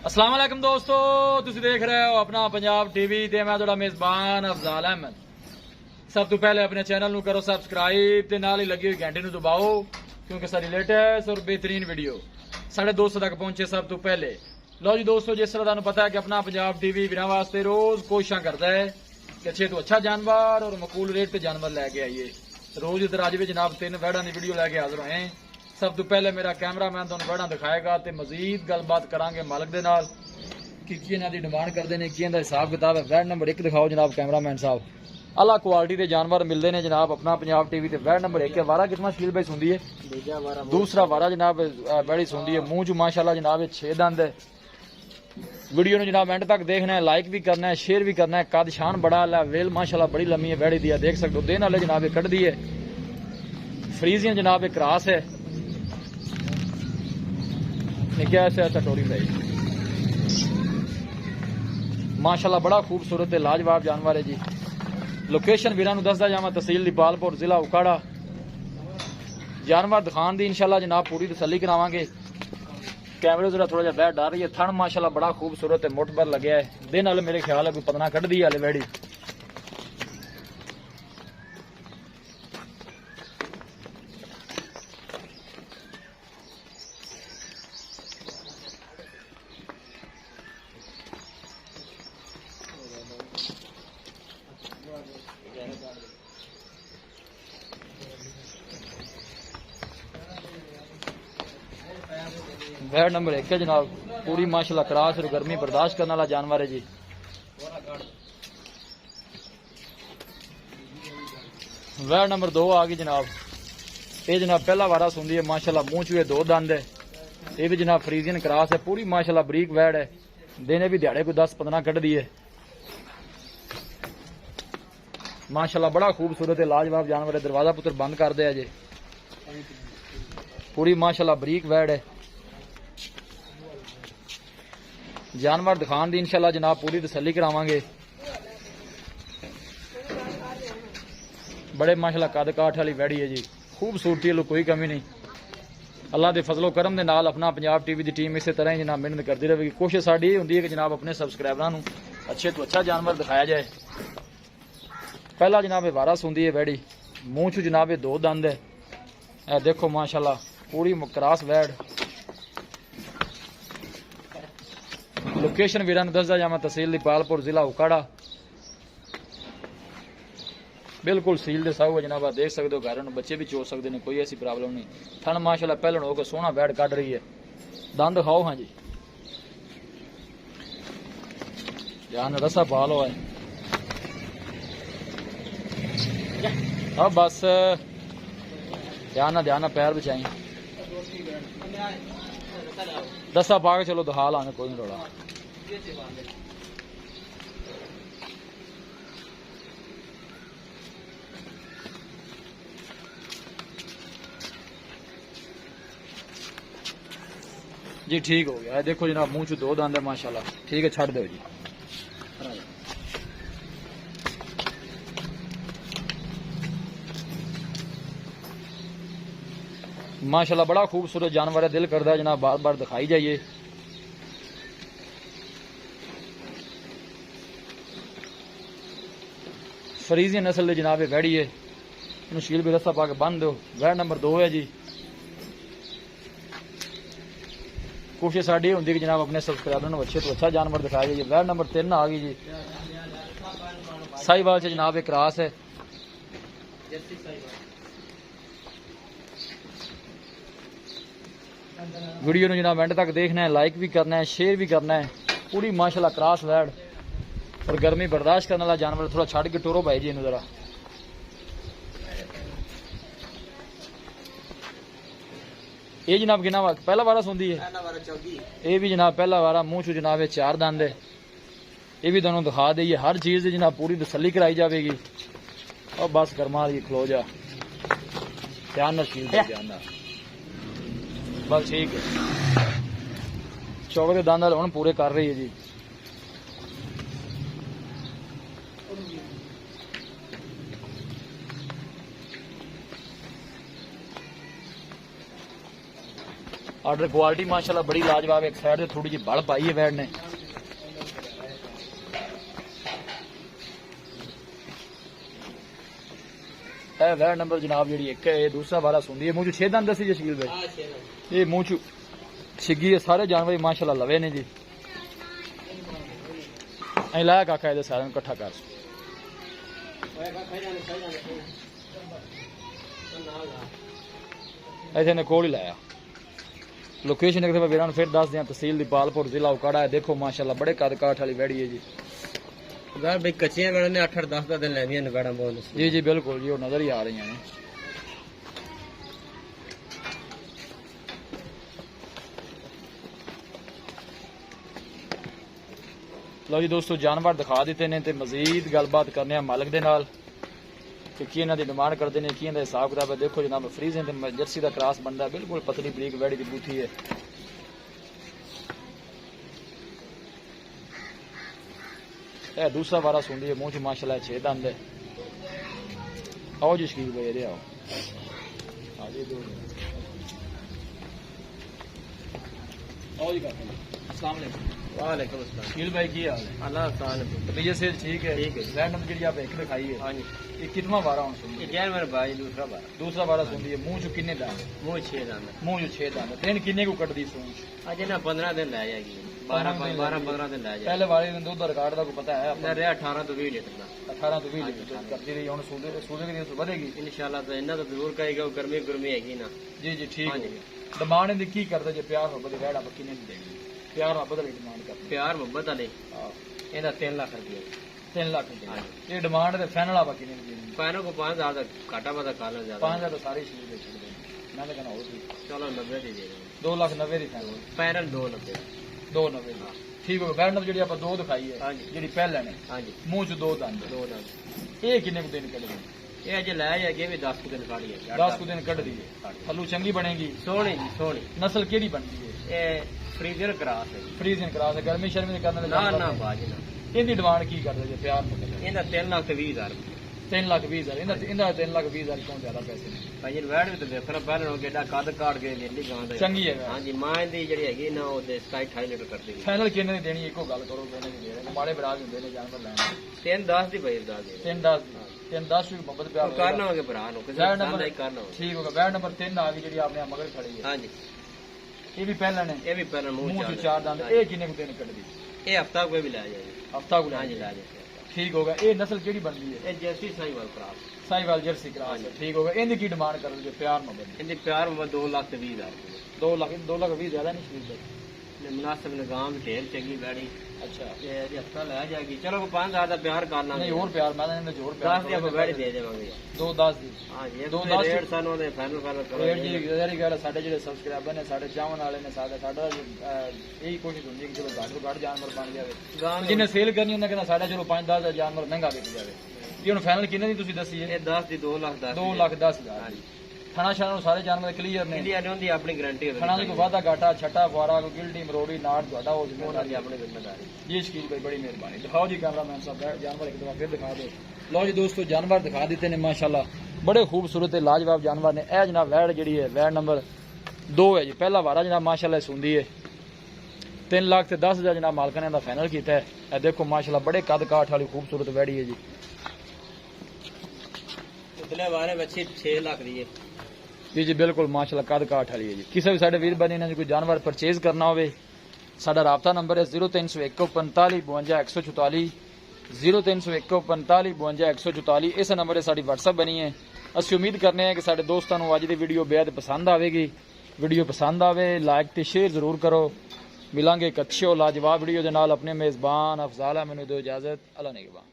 अस्सलाम वालेकुम दोस्तों, तुसीं देख रहे हो अपना पंजाब टीवी ते मैं तुहाडा मेज़बान अफजाल अहमद। सब तो पहले अपने चैनल नूं करो सबसक्राइब ते नाल ही लगी हुई घंटी नूं दबाओ क्योंकि सारी लेटेस्ट और बेहतरीन वीडियो साढ़े दोस्तों तक पहुंचे सब तो पहले। लो जी दोस्तों, जिस तरह तुहानूं पता है कि अपना पंजाब टीवी वीरां वास्ते रोज कोशिशां करता है कि अच्छे तो अच्छा जानवर और मकूल रेट ते जानवर लैके आइए। रोज इधर अज भी जनाब 3 वैड़ां दी वीडियो लैके हाजिर होए। सब तो पहले मेरा कैमरामैन तुहानूं वैड़ां दिखाएगा ते मजीद गलबात करांगे मालक दे नाल कि इन्हां दी डिमांड करदे ने, की इन्हां दा हिसाब किताब है। वैड़ नंबर 1 दिखाओ जनाब कैमरामैन साहब। अला क्वालिटी के जानवर मिलते हैं जनाब अपना पंजाब टीवी ते। वैड़ नंबर 1 है। वारा कितना शील भाई सुनदी है? दूसरा वारा जनाब बड़ी सुनदी है। मुंह च माशाल्लाह जनाब 6 दंद है। वीडियो ने जनाब एंड तक देखना है, लाइक भी करना है, शेयर भी करना है। कद शान बड़ा है, वेल माशाल्लाह बड़ी लम्मी है। वैड़ी दिया देख सकते हो, दिन वाले जनाब कट दी है। फ्रीजियन जनाब क्रॉस है, क्या ऐसा चटोरी भाई माशाल्लाह बड़ा खूबसूरत है, लाजवाब जानवर है जी। लोकेशन वीरां नूं दसदा जावां, तहसील दीपालपुर, जिला उकाड़ा। जानवर दिखाण दी इंशाल्लाह जनाब पूरी तसल्ली करावांगे। कैमरे जरा थोड़ा जिहा बैठ डर रही है। थन माशाल्लाह बड़ा खूबसूरत है, मुठभर लग्या है। दिन वाले मेरे ख्याल है कोई पतना कट दी है वैड़ी। वैड़ नंबर 1 है जनाब, पूरी माशाल्लाह क्रॉस और गर्मी बर्दाश्त करने वाला जानवर है जी। वैड़ नंबर 2 आ गई जनाब। ये जनाब पहला वारा सुनदी है माशाल्लाह, मुंह च 2 दंद है। ये भी जनाब फ्रीजियन क्रॉस है, पूरी माशाल्लाह बरीक वैड़ है। देने भी दिहाड़े कोई 10-15 कट दी है। माशाल्लाह बड़ा खूबसूरत है, लाजवाब जानवर है। दरवाजा पुत्र बंद कर दिया जी। पूरी माशाल्लाह बरीक वैड़ है। जानवर दिखान दी इंशाल्लाह जनाब पूरी तसल्ली करावांगे। बड़े माशाल्लाह कद काठ वाली वैड़ी है जी, खूबसूरती है, कोई कमी नहीं। अल्लाह के फजलो करम दे नाल अपना पंजाब टीवी की टीम इस तरह ही जनाब मेहनत करती रहेगी। कोशिश साडी ये हुंदी है कि जनाब अपने सबसक्राइबरां नूं अच्छे तो अच्छा जानवर दिखाया जाए। पहला जनाब वारा सुनदी है वैड़ी, मुंह च जनाब 2 दंद है। ए देखो माशाल्लाह पूरी क्रॉस वैड़। लोकेशन वीरां नूं दसदा जावां, तहसील दीपालपुर, जिला उकाड़ा। बिल्कुल सील दे साहू है जनाब, देख सकते हो। घर बच्चे भी चो सकते हैं, कोई ऐसी प्रॉब्लम नहीं। थन माशाल्लाह पहलन होकर सोहना वैड़ कट रही है। दंद खाओ हाँ जी, ध्यान रसा पा लो है। अब बस ध्यान पैर बचाई। दसा पा के चलो दहा लाने, कोई नहीं रोड़ा। जी ठीक हो गया। देखो जनाब मुंह च 2 दंद है माशाल्लाह। ठीक है, छड़ दो जी। माशाल्लाह बड़ा खूबसूरत जानवर है, दिल करता है जनाब बार बार दिखाई जाइए। फ्रीजियन नस्ल की जनाब वैड़ी है, इन शील भी रस्सा पा के बंद दो। वैड़ नंबर 2 है जी। कोशिश साड़ी होंगी कि जनाब अपने सब्सक्राइबर को अच्छे तो अच्छा जानवर दिखाया जाइए। वैड़ नंबर 3 आ गई जी। साहिवाल से जनाब एक क्रॉस है। वीडियो ने जनाब एंड तक देखना है, लाइक भी करना है, शेयर भी करना है। पूरी माशाल्लाह क्रॉस वैड़ और गर्मी बर्दाश्त करने वाला जानवर। थोड़ा छड़ के टोरो भाई जी इन जरा। ये जनाब किना पहला वारा सुनदी है? ये भी जनाब पहला वारा, मुंह चो जनाब 4 दंद है। ये भी दोनों दिखा दईए, हर चीज की जनाब पूरी तसल्ली कराई जाएगी। और बस कर्मा खलो जा, ध्यान नशील ध्यान बस ठीक है। चौक के दंद हम पूरे कर रही है जी। आर्डर क्वालिटी माशाल्लाह बड़ी लाजवाब। एक साइड से थोड़ी जी बल पाई है वैड ने। वैड नंबर जनाब जी एक है, दूसरा वारा सुंदी है। मुंह 6 दंद दसी जी शकील भाई, ये मुंह छिगी है। सारे जानवर माशाल्लाह लवे ने जी। अं लाया काका ये सारे कट्ठा कर इतने ने कोल ही लाया। लोकेशन एक वीर फिर दस दिया, तहसील दीपालपुर जिला उकाड़ा है। देखो माशाल्लाह बड़े कद काठ वाली वैड़ी है जी। भाई कच्चियां वेड़ ने 8-10 दिन लेंदियां ने वेड़ा बहुत। जी जी बिल्कुल जी, वो नजर ही आ रही हैं। लो जी दोस्तों जानवर दिखा दिते ने ते मजीद गलबात करने मालिक दे नाल कि की इन्हां दी डिमांड करते हैं, की इन्हां दा हिसाब किताब है। देखो जनाब फ्रीजिंग ते जर्सी दा क्रॉस बनदा, बिल्कुल पतली बरीक वैड़ी दी बूथी है। ए दूसरा वारा सुंदी है, मुंह च माशाल्लाह 6 दंद है। आओ जी शकील भाई इधर आओ। हाँ जी दो आओ जी काका। अस्सलाम वालेकुम। वालेकुम अस्सलाम। शकील भाई की हाल है? अल्लाह ताला तबीयत से ठीक है? ठीक है। रैंडम जी आप एक दिखाई है। हाँ जी। ये कितना वारा हुन सुंदी? ये मेरे भाई दूसरा बार। दूसरा वारा सुंदी है। मुंह च कितने दांत? मुंह 6 दाना। मुंह च 6 दांत। दिन कितने को कटदी सूंच? अजे ना 15 दिन ले जाएगी। 12-15 दिन ले जाएगी। पहले वाले दिन दूध रिकॉर्ड का को पता है ना रे 18 तो 20 लीटर का। 18 तो 20 लीटर करती रही। हुन सूदे के दिन बढ़ेगी इंशाल्लाह। तो इन्ना तो जरूर कहेगा, गर्मी हैगी ना। जी जी ठीक है। डिमांड इनकी की करदे जे प्यार मोहब्बत वैड़ आप कितने दी देंगे? प्यार मोहब्बत वाली डिमांड करते? प्यार मोहब्बत वाले हां ਇਹਦਾ 3 ਲੱਖ ਰੁਪਏ। 3 लाख रुपए ये डिमांड ते फाइनल आप कितने दी देंगे? फाइनल को 5000 तक घाटा वादा काला ज्यादा 5000 तो सारी चीज दे छोड़ देंगे। मैं तो कहना हो सी चलो 90 दे दे। 2,90,000 दी फाइनल। फाइनल 290। 2,90,000 ठीक हो। वैड़ नंबर जी आप दो दिखाई है। हाँ जी। जी पहले ने हाँ जी। मुंह च 2 दंद। 2 दाना। ये कितने को दिन कट गए? ये अजे ले जाएगी भी 10 दिन काड़ी है। 10 को दिन कट दी है। हल्लू चंगी बनेगी? सोहनी जी सोहनी। नस्ल केड़ी बनती है? ये फ्रीजर क्रास है। फ्रीजिंग क्रास है। गर्मी शर्मी करने ना ना बाजी ना। इनकी डिमांड की करते जे प्यार मुकदर? ਇਹਦਾ 3,20,000 3,20,000 इनका 3,20,000 क्यों ज्यादा पैसे ने? ਭਾਈ ਵੈੜ ਵੀ ਤੇ ਵੇਖਣਾ ਪਹਿਲਾਂ ਉਹ ਕਿੱਡਾ ਕੱਦ ਕਾਟ ਕੇ ਨੀਲੀ ਗਾਂ ਦਾ। ਚੰਗੀ ਹੈ ਵੈੜ। ਹਾਂਜੀ ਮਾਂ ਦੀ ਜਿਹੜੀ ਹੈਗੀ ਨਾ ਉਹ ਦੇ 27-28 ਲੀਟਰ ਕਰਦੀ ਹੈ। फाइनल किन्ने दी देनी? एको गल करो कहने की दे रहे माड़े बराग ਹੁੰਦੇ ਨੇ जानवर ਲੈਣ। 3-10 ਦੀ ਭਾਈ ਦਾ ਦੇ 3-10 3-10 ਵੀ ਮੁਹੱਬਤ ਪਿਆਰ ਕਰਨਾ ਹੋਗੇ ਭਰਾ ਨੂੰ ਕਿਸੇ ਵੈੜ ਦਾ ਨੰਬਰ ਹੀ ਕਰਨਾ ਹੋਵੇ। ठीक होगा। वैड नंबर 3 आ गई जी आपने मगर खड़ी है। ਹਾਂਜੀ ये भी पहले ने ਇਹ ਵੀ ਪਹਿਲਾਂ मुंह ਮੂੰਹ से ਚਾਰ 4 दंद। ये किन्ने को दिन कट दी? ਇਹ ਹਫਤਾ ਕੋਈ ਵੀ ਲੈ ਜਾਏਗੀ। हफ्ता को ਹਾਂਜੀ ले ਲੈ ਜਾਏਗੀ। ठीक होगा। ये नस्ल केड़ी बनती है? ਇਹ ਜੈਸੀ ਸਾਈ ਵਾਲ ਖਰਾਬ। साहिवाल जर्सी क्रॉस है। ठीक होगा। इनकी की डिमांड कर जो प्यार मोहब्बत ਇਹਦੀ ਪਿਆਰ ਮੈਂ 2,20,000 ਰੁਪਏ। 2 लाख 20 ज्यादा नहीं शरीर ਨੇ ਮੁਨਾਸਿਬ ਨਿਗਾਮ ਢੇਰ ਚੰਗੀ ਬੈੜੀ। अच्छा ਇਹ ਅਜੇ ਹਫਤਾ ਲੈ ਜਾਏਗੀ। ਚਲੋ 5,000 ਦਾ ਪਿਆਰ ਕਰ ਲਾਂਗੇ। नहीं और प्यार मैं इन्हें जोर 10 प्यार ਦੀ ਆਪਾਂ ਬੈੜੀ ਦੇ ਦੇਵਾਂਗੇ। 2-10 दी ਹਾਂਜੀ ਦੋ ਇਹ ਦਸ ਰੇਟ ਸਾਨੂੰ ਉਹਦੇ ਫਾਈਨਲ ਕਰੋ। रेट जी यही गल साडे जेडे सबसक्राइबर ने साडे चाहण वाले ने साडा यही कोशिश होंदी है कि चलो घट तो घट जानवर बन जाए। ਗਾਂ जिन्हें सेल करनी उन्हें कहना साडा चलो 5-10 दा जानवर महंगा बिक जाए। ये हुन फाइनल किन्ने दी तुसी दसी है? ਇਹ 10 ਦੀ 2,10,000 2,10,000 ਹਾਂਜੀ। थाना शाना सारे जानवर क्लियर ने? ਇੰਡੀਆ ਨੇ ਉਹਦੀ ਆਪਣੀ ਗਾਰੰਟੀ ਹੈ। थाना को वादा घाटा छट्टा फुआरा को गिल्डी मरोड़ी नाड़ ਤੁਹਾਡਾ हो ਉਹਨਾਂ ਦੀ ਆਪਣੀ ਜ਼ਿੰਮੇਵਾਰੀ। जी शकील भाई बड़ी मेहरबानी। दिखाओ जी कैमरामैन साहब जानवर एक दफा फिर दिखा दो। लो जी दोस्तों जानवर दिखा देते ने माशाल्लाह बड़े खूबसूरत लाजवाब जानवर ने। ए जनाब वैड़ जी है वैड़ नंबर 2 है जी। पहला वारा जनाब माशाल्लाह सुंदी है। 3,10,000 जनाब मालक ने फाइनल किया है। ए देखो माशाल्लाह बड़े कद काठ वाली खूबसूरत वैड़ी है जी। पिछले बारे बच्ची 6 लाख दी है जी बिल्कुल माशाल्लाह कद काठ वाली है जी। किसी भी साडे वीर बने ने कोई जानवर परचेज करना होवे साडा राबता नंबर है 0301 45 52 144 0301 45 52 144। इस नंबर से साडी WhatsApp बनी है। असि उम्मीद करने हैं कि साडे दोस्तां नूं अज दी वीडियो बेहद पसंद आवेगी। वीडियो पसंद आवे लाइक ते शेयर जरूर करो। मिलांगे एक अच्छी और लाजवाब वीडियो दे नाल। अपने मेज़बान अफजाल अहमद नूं दो इजाजत। अल्लाह निगहबान।